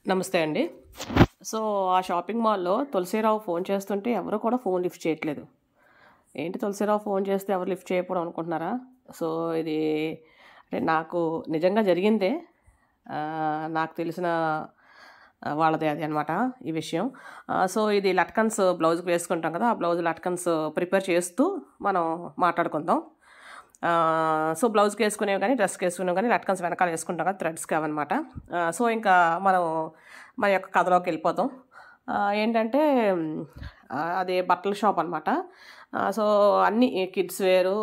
నమస్తే అండి. సో, ఆ షాపింగ్ మాల్‌లో తులసిరావు ఫోన్ చేస్తుంటే ఎవరు కూడా ఫోన్ లిఫ్ట్ చేయట్లేదు. ఏంటి తులసిరావు ఫోన్ చేస్తే ఎవరు లిఫ్ట్ చేయకపోవడం అనుకుంటున్నారా? సో, ఇది అంటే నాకు నిజంగా జరిగిందే. నాకు తెలిసిన వాళ్ళదే అది అనమాట ఈ విషయం. సో, ఇది లట్కన్స్ బ్లౌజ్‌కి వేసుకుంటాం కదా! ఆ బ్లౌజ్ లట్కన్స్ ప్రిపేర్ చేస్తూ మనం మాట్లాడుకుందాం. సో, బ్లౌజ్‌కేసుకునేవి గానీ, డ్రెస్‌కేసుకునేవి గానీ లట్కన్స్ వెనకాల వేసుకుంటాం కదా! థ్రెడ్స్‌కి అవన్నమాట. సో, ఇంకా మనం మన యొక్క కథలోకెళ్ళిపోదాం. ఏంటంటే అది బట్టల షాప్ అనమాట. సో, అన్నీ కిడ్స్ వేరు,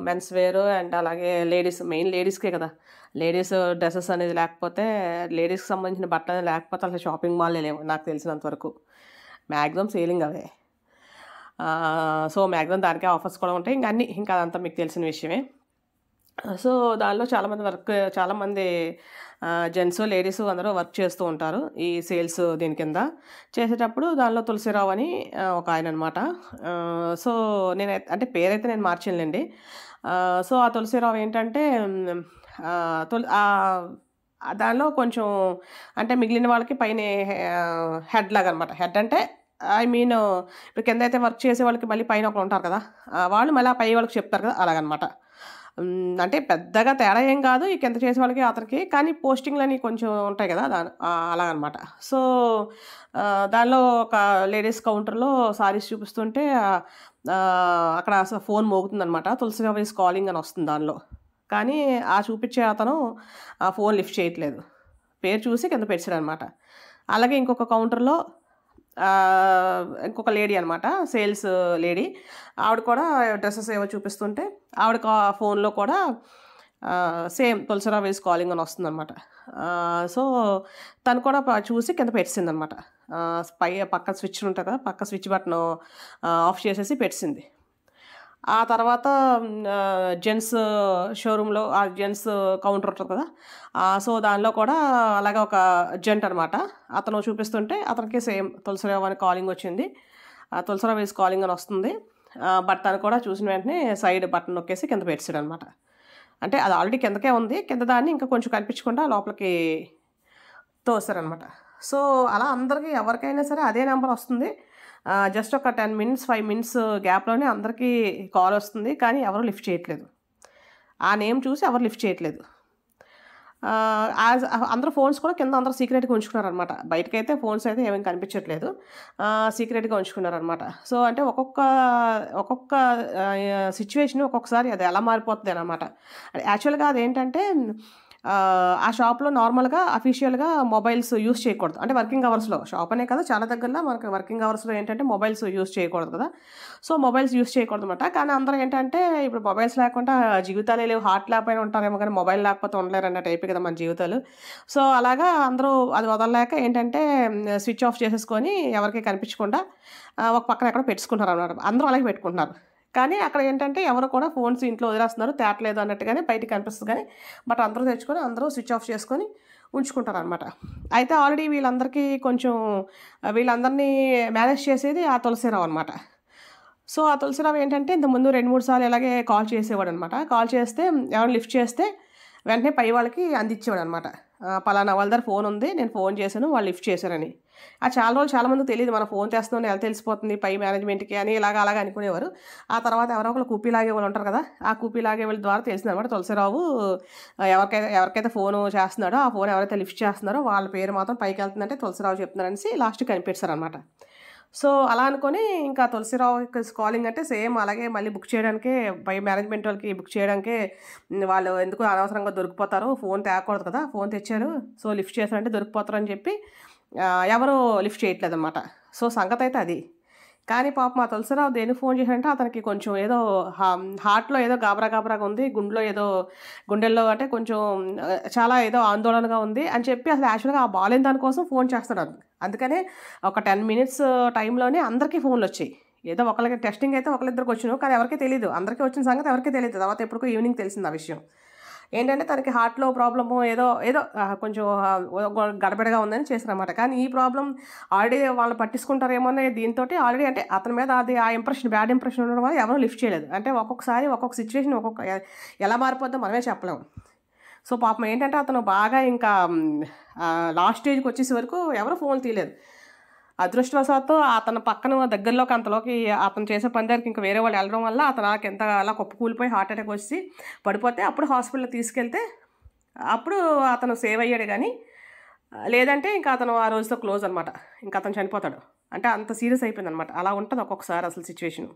మెన్స్ వేరు అండ్ అలాగే లేడీస్ మెయిన్ లేడీస్‌కే కదా! లేడీస్ డ్రెసెస్ అనేది లేకపోతే లేడీస్‌కి సంబంధించిన బట్టలనేవి లేకపోతే అసలు షాపింగ్ మాల్‌లే లేవు నాకు తెలిసినంత వరకు. మాక్సిమం సేలింగ్ అవే. సో, మాక్సిమం దానికే ఆఫర్స్ కూడా ఉంటాయి. ఇంక అన్నీ ఇంకా అదంతా మీకు తెలిసిన విషయమే. సో, దానిలో చాలామంది జెంట్సు, లేడీసు అందరూ వర్క్ చేస్తూ ఉంటారు. ఈ సేల్స్ దీని కింద. చేసేటప్పుడు దానిలో తులసిరావు అని ఒక ఆయననమాట. సో, అంటే పేరైతే నేను మార్చానులెండి. సో, ఆ తులసిరావు ఏంటంటే హ్మ్, ఆహ్, తుల్ ఆహ్, దానిలో కొంచెం అంటే మిగిలిన వాళ్ళకి పైనే హెడ్ లాగనమాట. హెడ్ అంటే ఐ మీన్ ఇప్పుడు కిందయితే వర్క్ చేసే వాళ్ళకి మళ్ళీ పైన ఒకళ్ళుంటారు కదా! వాళ్ళు మళ్ళీ ఆ పై వాళ్ళకి చెప్తారు కదా! అలాగనమాట. అంటే పెద్దగా తేడా ఏం కాదు. ఈ కింద చేసే వాళ్ళకి, అతనికి. కానీ పోస్టింగ్‌లని కొంచెం ఉంటాయి కదా! అలాగనమాట. సో, దానిలో ఒక లేడీస్ కౌంటర్‌లో సారీస్ చూపిస్తుంటే అక్కడ అసలు ఫోన్ మోగుతుందనమాట. 'తులసిరావు ఈస్ కాలింగ్' అని వస్తుంది దానిలో. కానీ ఆ చూపిచ్చే అతను ఆ ఫోన్ లిఫ్ట్ చేయట్లేదు. పేరు చూసి కింద పెట్టేసాడనమాట. అలాగే ఇంకొక కౌంటర్‌లో ఇంకొక లేడీ అనమాట. Sales lady. ఆవిడ కూడా డ్రెసెస్ ఏవో చూపిస్తుంటే ఆవిడ ఫోన్‌లో కూడా సేమ్ 'తులసిరావు ఈస్ కాలింగ్' అని వస్తుందనమాట. సో, తను కూడా చూసి కింద పెట్టేసిందనమాట. పక్కన స్విచ్ ఉంటది కదా! పక్క స్విచ్ బటను ఆఫ్ చేసేసి పెట్టేసింది. ఆ తర్వాత జెంట్స్ షోరూమ్‌లో ఆ జెంట్స్ కౌంటర్ ఉంటది కదా! సో, దానిలో కూడా అలాగే ఒక జెంట్ అనమాట. అతను చూపిస్తుంటే అతనికి సేమ్ 'తులసిరావు' అని కాలింగ్ వచ్చింది. 'తులసిరావు ఈస్ కాలింగ్' అని వస్తుంది. బట్ తను కూడా చూసిన వెంటనే సైడ్ బటన్ నొక్కేసి కింద పెట్టేసాడనమాట. అంటే అది ఆల్రెడీ కిందకే ఉంది. కింద దాన్ని ఇంకా కొంచెం కనిపించకుండా లోపలికి తోసారనమాట. సో, అలా అందరికి ఎవరికైనా సరే అదే నంబర్ వస్తుంది. జస్ట్ ఒక 10 మినిట్స్, 5 మినిట్స్ గ్యాప్‌లోనే అందరికీ కాలొస్తుంది. కానీ ఎవరు లిఫ్ట్ చేయట్లేదు. ఆ నేమ్ చూసి ఎవరు లిఫ్ట్ చేయట్లేదు. అందరూ ఫోన్స్ కూడా కింద అందరూ సీక్రెట్‌గా ఉంచుకున్నారనమాట. బయటకైతే ఫోన్స్ అయితే ఏమేమి కనిపించట్లేదు. సీక్రెట్‌గా ఉంచుకున్నారనమాట. సో, అంటే ఒక్కొక్క సిట్యుయేషన్ ఒక్కొక్కసారి అది ఎలా మారిపోతదనమాట. యాక్చువల్‌గా అదేంటంటే ఆ షాప్‌లో నార్మల్‌గా అఫీషియల్‌గా మొబైల్స్ యూజ్ చేయకూడదు. అంటే వర్కింగ్ అవర్స్‌లో షాప్ అనే కాదు చాలా దగ్గరలో మనకు వర్కింగ్ అవర్స్‌లో ఏంటంటే మొబైల్స్ యూజ్ చేయకూడదు కదా! సో, మొబైల్స్ యూజ్ చేయకూడదనమాట. కానీ అందరూ ఏంటంటే ఇప్పుడు మొబైల్స్ లేకుండా జీవితాలే లేవు. హార్ట్ లేకపోయినా ఉంటారేమో కానీ మొబైల్ లేకపోతే ఉండలేరన్న టైపే కదా మన జీవితాలు. సో, అలాగా అందరూ అది వదలలేక ఏంటంటే స్విచ్ ఆఫ్ చేసేసుకొని ఎవరికీ కనిపించకుండా ఒక పక్కన ఎక్కడో పెట్టేసుకుంటారనమాట. అందరూ అలాగే పెట్టుకుంటున్నారు. కానీ అక్కడ ఏంటంటే ఎవరు కూడా ఫోన్స్ ఇంట్లో వదిలేస్తున్నారు. తేటలేదు అన్నట్టుగానే బయటికి కనిపిస్తది గానీ, బట్ అందరూ తెచ్చుకొని అందరూ స్విచ్ ఆఫ్ చేసుకొని ఉంచుకుంటారనమాట. అయితే ఆల్రెడీ వీళ్ళందరికీ కొంచెం వీళ్ళందరినీ మేనేజ్ చేసేది ఆ తులసిరావు అనమాట. సో, ఆ తులసిరావు ఏంటంటే ఇంతకుముందు 2, 3 సార్లు ఇలాగే కాల్ చేసేవాడనమాట. కాల్ చేస్తే ఎవరైనా లిఫ్ట్ చేస్తే వెంటనే పై వాళ్ళకి అందించేవాడనమాట. పలానా వాళ్ళ దగ్గర ఫోనుంది. నేను ఫోన్ చేశాను. వాళ్ళు లిఫ్ట్ చేశారని. చాలా రోజులు చాలా మందికి తెలీదు. మనం ఫోన్ చేస్తున్నామని ఎలా తెలిసిపోతుంది పై మేనేజ్‌మెంట్‌కి అని అలాగా అనుకునేవారు. ఆ తర్వాత ఎవరో ఒకళ్ళు కూపీ లాగేవాళ్ళు ఉంటారు కదా! ఆ కూపీ లాగేవాళ్ళ ద్వారా తెలిసిందనమాట. తులసిరావు ఎవరికైతే ఫోను చేస్తున్నాడో, ఆ ఫోన్ ఎవరైతే లిఫ్ట్ చేస్తున్నారో వాళ్ళ పేరు మాత్రం పైకెళ్తుందంటే తులసిరావు చెప్తున్నారనేసి లాస్ట్‌కి కనిపెట్టేసారనమాట. సో, అలా అనుకోని ఇంకా తులసిరావు కాలింగ్ అంటే సేమ్ అలాగే మళ్ళీ బుక్ చేయడానికే పై మేనేజ్‌మెంట్ వాళ్ళకి బుక్ చేయడానికే వాళ్ళు ఎందుకు అనవసరంగా దొరికిపోతారు. ఫోన్ తేకూడదు కదా! ఫోన్ తెచ్చారు. సో, లిఫ్ట్ చేశారంటే దొరికిపోతారని చెప్పి ఎవరు లిఫ్ట్ చేయట్లేదనమాట. సో, సంగతయితే అది. కానీ పాపం ఆ తులసిరావు దేనికి ఫోన్ చేశాడంటే అతనికి కొంచెం ఏదో హార్ట్‌లో ఏదో గాబరాగా ఉంది. గుండెల్లో అంటే కొంచెం చాలా ఏదో ఆందోళనగా ఉంది అని చెప్పి అసలు యాక్చువల్‌గా ఆ బాలేని దాని కోసం ఫోన్ చేస్తున్నాడు. అందుకనే ఒక 10 మినిట్స్ టైంలోనే అందరికీ ఫోన్‌లొచ్చాయి. ఏదో ఒకళ్ళకి టెస్టింగ్ అయితే ఒకళ్ళిద్దరికి వచ్చును. కానీ ఎవరికీ తెలీదు. అందరికీ వచ్చిన సంగతి ఎవరికీ తెలీదు. తర్వాత ఎప్పటికో ఈవినింగ్ తెలిసింది ఆ విషయం. ఏంటంటే తనకి హార్ట్‌లో ప్రాబ్లము ఏదో కొంచెం గడబిడగా ఉందని చేశారనమాట. కానీ ఈ ప్రాబ్లమ్ ఆల్రెడీ వాళ్ళు పట్టించుకుంటారేమో అనే దీనితోటి ఆల్రెడీ అంటే అతని మీద అది ఆ ఇంప్రెషన్ బ్యాడ్ ఇంప్రెషన్ ఉండడం వల్ల ఎవరు లిఫ్ట్ చేయలేదు. అంటే ఒక్కొక్కసారి ఒక్కొక్క సిట్యుయేషన్ ఎలా మారిపోద్దో మనమే చెప్పలేం. సో, పాపం ఏంటంటే అతను బాగా ఇంకా లాస్ట్ స్టేజ్కి వచ్చేసే వరకు ఎవరు ఫోన్ తీయలేదు. అదృష్టవశాత్తు అతను పక్కన దగ్గరలోకి అంతలోకి అతను చేసే పని దగ్గరికి ఇంకా వేరే వాళ్ళు వెళ్ళడం వల్ల అతను ఎంత అలా కుప్పకూలిపోయి హార్ట్ అటాక్ వచ్చి పడిపోతే అప్పుడు హాస్పిటల్కి తీసుకెళ్తే అప్పుడు అతను సేవ్ అయ్యాడు. కానీ లేదంటే ఇంకా అతను ఆ రోజుతో క్లోజ్ అనమాట. ఇంకా అతను చనిపోతాడు. అంటే అంత సీరియస్ అయిపోయింది అనమాట. అలా ఉంటుంది ఒక్కొక్కసారి అసలు సిచ్యువేషను.